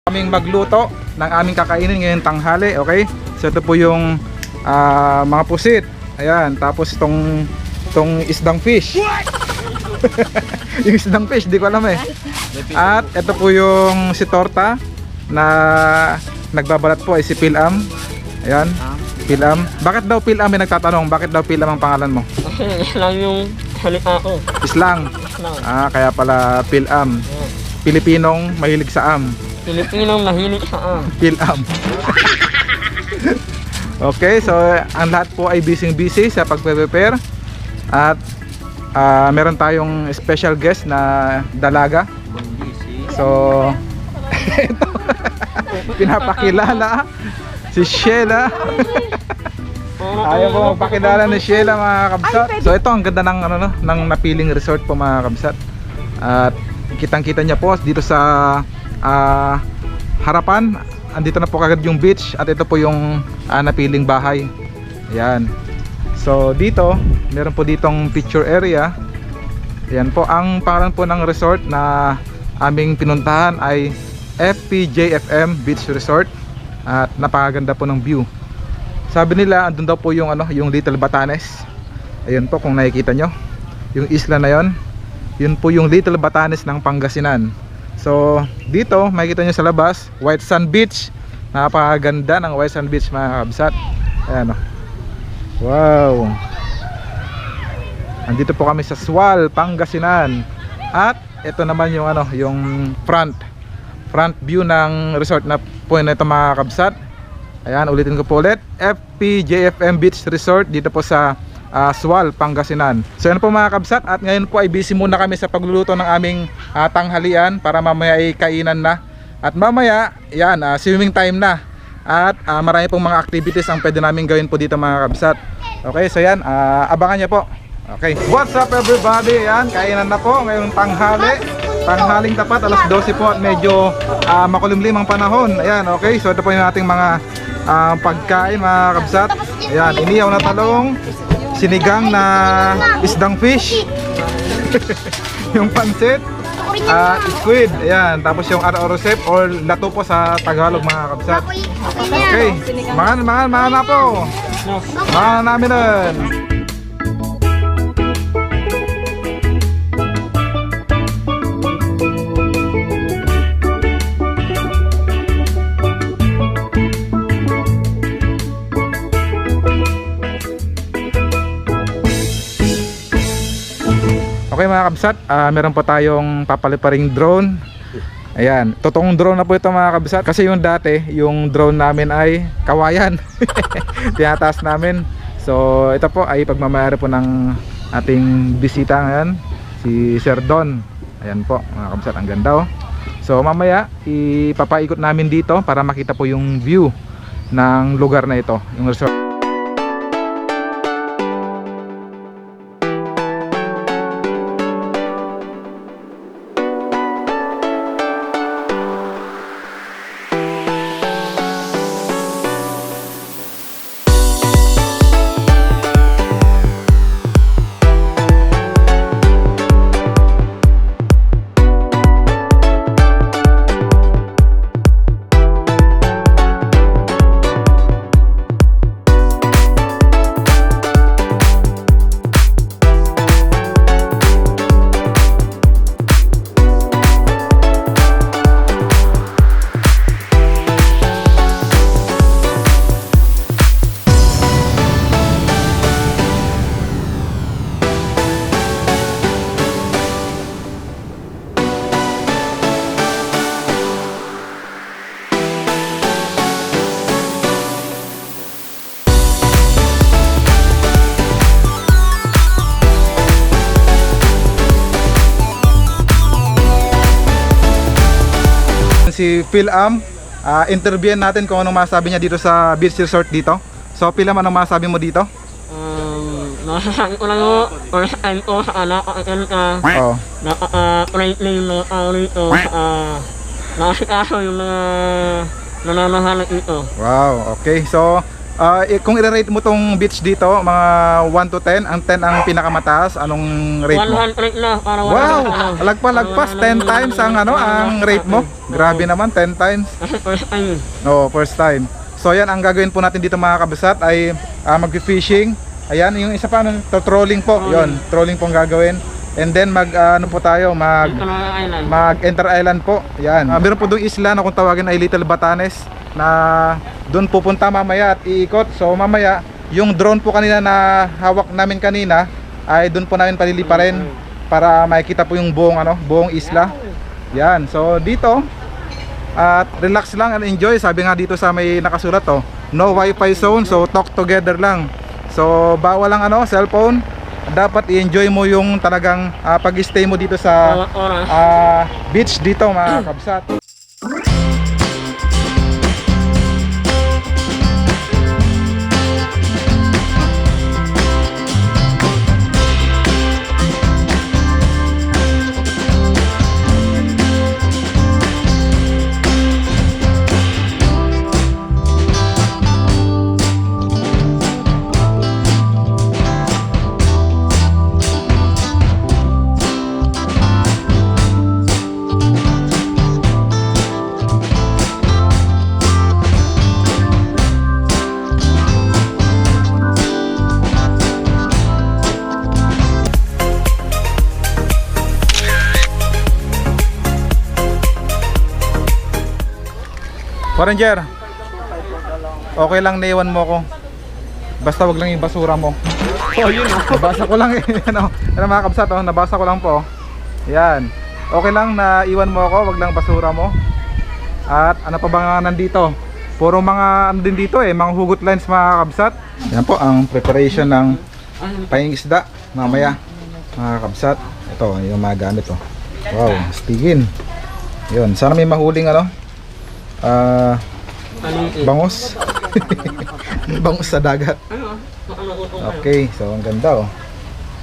Kaming magluto ng aming kakainin ngayong tanghali, okay? So ito po yung mga pusit. Ayan, tapos itong isdang fish. Yung isdang fish, di ko alam eh. At ito po yung si Torta na nagbabalat po ay si Pilam. Ayan, Pilam. Bakit daw Pilam? May nagtatanong, bakit daw Pilam ang pangalan mo? Kasi lang yung salita ko. Islang. Kaya pala Pilam. Pilipinong mahilig sa am. Pilipinong mahilig sa Pilam. Okay, so ang lahat po ay busy sa pagpe-prepare. At meron tayong special guest na dalaga. So ito, pinapakilala si Sheila. Ayaw po magpakilala ni Sheila, mga kabsat. So ito ang ganda ng ng napiling resort po, mga kabsat. At kitang-kita niya po dito sa harapan. Andito na po kagad yung beach at ito po yung napiling bahay. Ayan. So dito, meron po ditong picture area. Ayan po, ang pangalan po ng resort na aming pinuntahan ay FPJFM Beach Resort. At napakaganda po ng view. Sabi nila andun daw po yung yung Little Batanes. Ayun po, kung nakikita nyo yung isla na yon, yun po yung Little Batanes ng Pangasinan. So dito makikita nyo sa labas, White Sand Beach. Napakaganda ng White Sand Beach, mga kabsat. Ayan o. Wow. Andito po kami sa Sual, Pangasinan. At ito naman yung yung front view ng resort na po na ito, mga kabsat. Ayan, ulitin ko po ulit, FPJFM Beach Resort dito po sa Sual, Pangasinan. So yan po, mga kabsat, at ngayon po ay busy muna kami sa pagluluto ng aming tanghalian para mamaya ay kainan na. At mamaya, yan, swimming time na. At marami pong mga activities ang pwede namin gawin po dito, mga kabsat. Okay, so yan, abangan niyo po. Okay, what's up everybody? Yan, kainan na po ngayong tanghali. Tanghaling tapat, alas 12 po at medyo makulimlim ang panahon. Ayan, okay, so ito po yung ating mga pagkain, mga kabsat. Ayan, inihaw na talong, sinigang na isdang fish, yung pansit, squid, ayan, tapos yung arorosep or lato po sa Tagalog, mga kabsat. Okay, makan na po. Makan na namin nun. Okay, mga kabsat, meron po tayong papaliparing drone. Ayan, totoong drone na po ito, mga kabsat. Kasi yung dati, yung drone namin ay kawayan. Tinataas namin. So ito po ay pagmamayari po ng ating bisita ngayon, si Sir Don. Ayan po, mga kabsat, ang ganda oh. So mamaya ipapaikot namin dito para makita po yung view ng lugar na ito, yung resort. Si Philam, interviewin natin kung anong masabi niya dito sa beach resort dito. So Philam, anong masabi mo dito? Masasabi ko lang o, first time ko sa nakakakil ka. Oo. Nakaka-friendly yung mga tao rito. Nakasikaso yung mga nananahalag dito. Wow, okay. So Kung i-rate mo tong beach dito, mga 1 to 10, ang 10 ang pinakamataas, anong rate mo? 100 na, para Wow, 100 na. lagpas 10 times ang ang rate mo. Grabe naman, 10 times. Kasi first time. Oh, first time. So yan ang gagawin po natin dito mga kabsat ay mag-fishing. Ayan, yung isa pa trolling po. Yon, trolling po ang gagawin. And then ano po tayo, Ito na island. mag-enter island po. Yan. Meron po doong isla na kung tawagin ay Little Batanes na doon pupunta mamaya at iikot. So mamaya, yung drone po kanina na hawak namin kanina ay doon po namin paliliparin para makikita po yung buong isla. Yan. So dito at relax lang and enjoy. Sabi nga dito sa may nakasulat no wifi zone, so talk together lang. So bawal lang cellphone. Dapat i-enjoy mo yung talagang pag-stay mo dito sa beach dito mga kabsat. Ranger, okay lang naiwan mo ko. Basta wag lang yung basura mo. Oh, yun oh. Nabasa ko lang mga kabsat nabasa ko lang po. Yan. Okay lang na iwan mo ako, wag lang basura mo. At ano pa ba nga nandito? Puro mga din dito mga hugot lines mga kabsat. Yan po ang preparation ng paingisda mamaya mga kabsat. Ito yung mga gamit Wow, stigin. Yun, sana may mahuling bangus. Bangus sa dagat. Okay, so ang ganda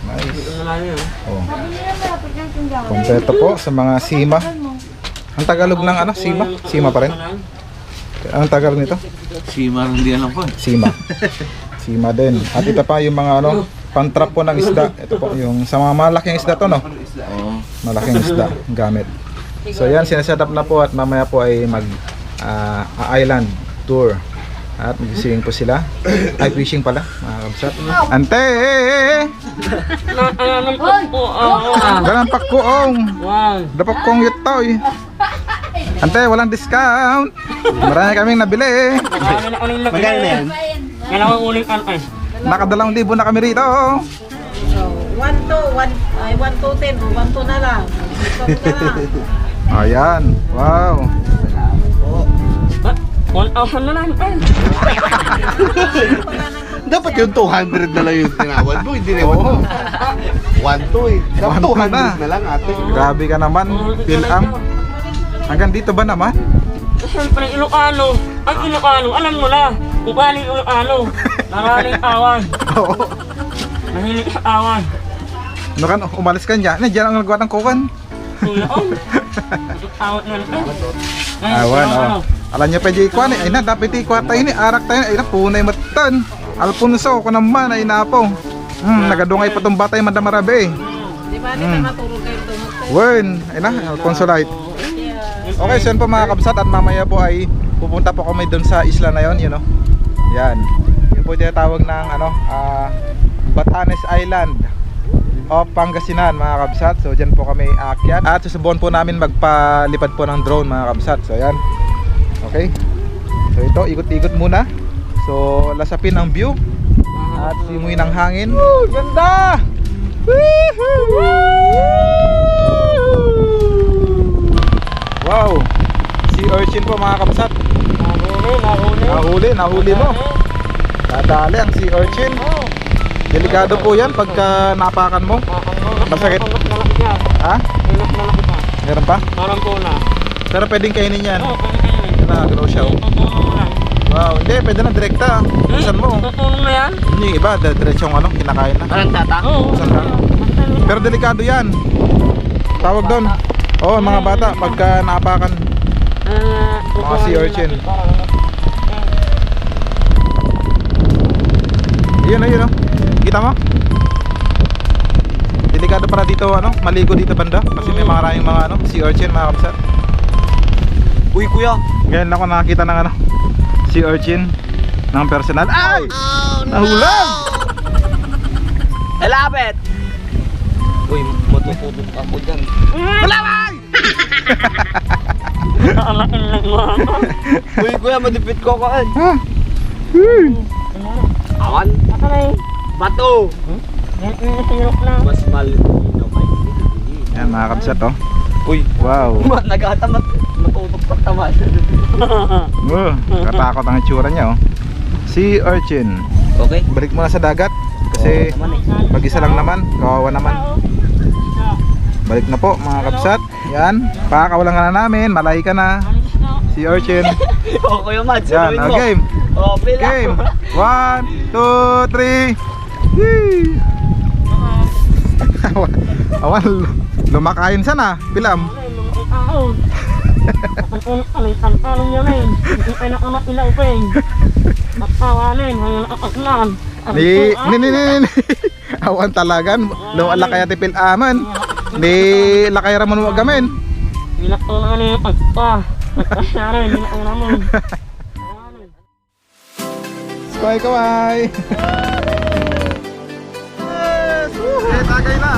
nice. Kompleto po sa mga sima. Ang Tagalog ng sima? Sima pa rin? Anong Tagalog nito? Sima, hindi alam po. Sima. Sima din. At ito pa yung mga pantrap po ng isda. Ito po yung sa mga malaking isda to Oo. malaking isda gamit. So yan, sineset up na po at mamaya po ay island tour at mag-swimming po sila. Ay, fishing pala mga kabsat. Ante! Nakayanan ko po. Ganang pakkuong! Wow. Dapat kong yutoy! Ante, walang discount! Marami kaming nabili! Marami na uling laki. Magkano na yan? Kailangan uling alpay. Naka2,000 na kami rito! 1 to 10 o 1 to na lang. Discount ka lang. Ayan, wow! 1,000 na lang. Dapat yung 200 na lang yung tinawad mo, hindi naman. 1 Dapat 1 na. 200 na lang ate. Grabe ka naman, Pilang. Hanggang dito ba naman? Siyempre, Ilocano. Ang Ilocano, alam mo na. Kung paano yung Ilocano. Maraming awan. Oo. Mahilig sa awan. Ano kan, umalis ka niya. Diyan ang nagawa ng kukan. Tuloon. Awat na rin. Awan, Alam niyo pa di kwan ay na dapat ikwa tayo ni arak tayo ay na punay matan. Alfonso ko naman ay napo. Nagadungay pa tong batay madamarabe. Di ba, di ba matulog kayo doon? Wen, ay na Alfonso light. Okay, so yun po mga kabsat at mamaya po ay pupunta po kami doon sa isla na yon, Yan. Yun po tinatawag ng Batanes Island of Pangasinan mga kabsat. So diyan po kami aakyat at susubukan po namin magpalipad po ng drone mga kabsat. So yan. Okay. So ito ikot-ikot muna. So lasapin ang view at simoy ng hangin. Woo, ganda! Woohoo! Wow! Sea urchin po mga kabsat. Nahuli mo. Nadali ang sea urchin. Delikado po yan pagka napakan mo. Masakit. Ha? Meron pa? Parang tuna. Pero pwedeng kainin yan. Oo, pwede kayo. Nag-grow siya. Wow, hindi, pwede na direkta. Buksan mo. Tutulong na yan? Yung iba, diretsong kinakain na. Parang tata? Oo. Buksan lang. Pero delikado yan. Tawag doon. Oo, mga bata, pagka napakan. Mga sea urchin. Yun oh. Kita mo? Delikado para dito ano, maligo dito banda kasi may maraming mga ano, sea urchin mga kapsat. Uy kuya. Ngayon ako nakakita ng ano, sea urchin ng personal. Ay! Nahulog! Elapit! Uy, matutulog ako dyan. Malaway! Nakalakin lang mo ako. Uy kuya, madipit ko ako. Ha? Uy! Awan? Ako na eh. Bato! Sinilok na. Mas malinaw kayo. Yan mga kapsat oh. Uy, Wow. nagatamat. Matutok pa tamat. Katakot ang itsura niya oh. Sea urchin. Okay? Balik muna sa dagat kasi mag-isa lang naman, kawawa naman. Balik na po mga kapsat. Yan, pakakawalan ka na namin, malahi ka na. Sea urchin. O kuya Mads, Yan, saluhin mo. game. O, pila. Game. 1, 2, 3. Yee! Awan, lumakain sana, pilam. Alay, yan eh. Hindi pa nakama ilaw pa eh. Magkawanin, ngayon nakakaklan. Ni. Awan talagan, lumalakay at pilaman. Ni lakay ramon mo gamin. Bilak ko na nga pagpa. Pagkasyari, bilak ko naman. Kaway. Yes! Tagay na.